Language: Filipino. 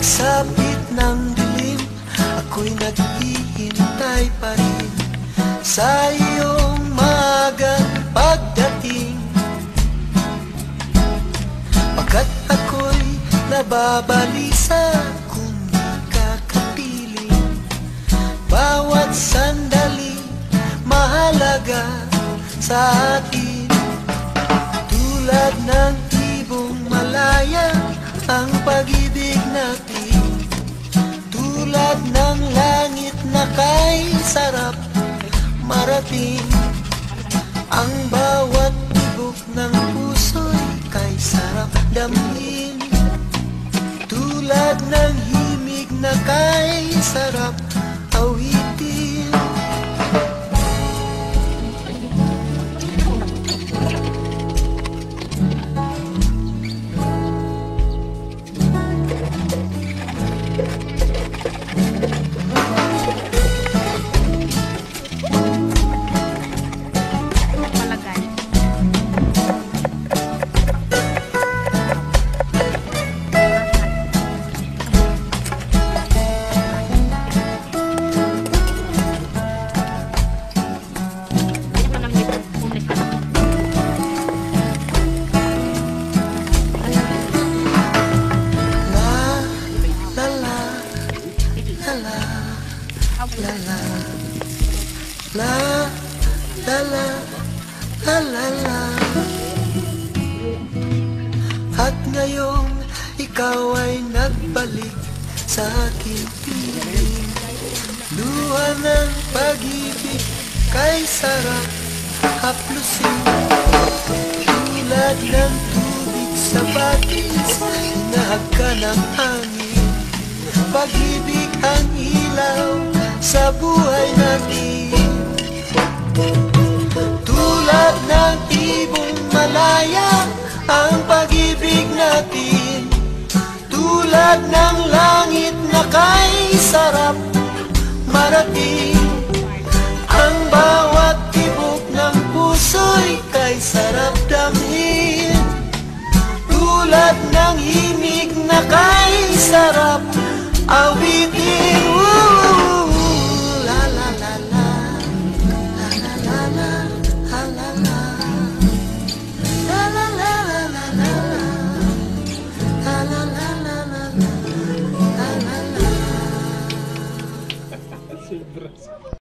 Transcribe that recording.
pagsapit ng dilim, ako'y naghihintay pa rin sa iyong maagang pagdating. Pagkat ako'y nababalisa kung di ka kapiling. Bawat sandali mahalaga sa atin. Tulad ng ibong malaya ang pag-ibig natin. Tulad ng langit na kay sarap marating. Ang bawat tibok ng puso'y kay sarap damhin. Tulad ng himig na kay sarap awitin. La la la la la la la la. At ngayong ikaw ay nagbalik sa aking piling. Luha ng pag-ibig kay sarap haplusin. Tulad ng tubig sa batis, inahag ka ng hangin. Pag-ibig ang ilaw sa buhay natin. Tulad ng ibong malaya ang pag-ibig natin. Tulad ng langit na kay sarap marating. Ang bawat tibok ng puso'y kay sarap damhin. Tulad ng himig na kay sarap awitin. La la la la la la la la la la la la la la la la la la la la.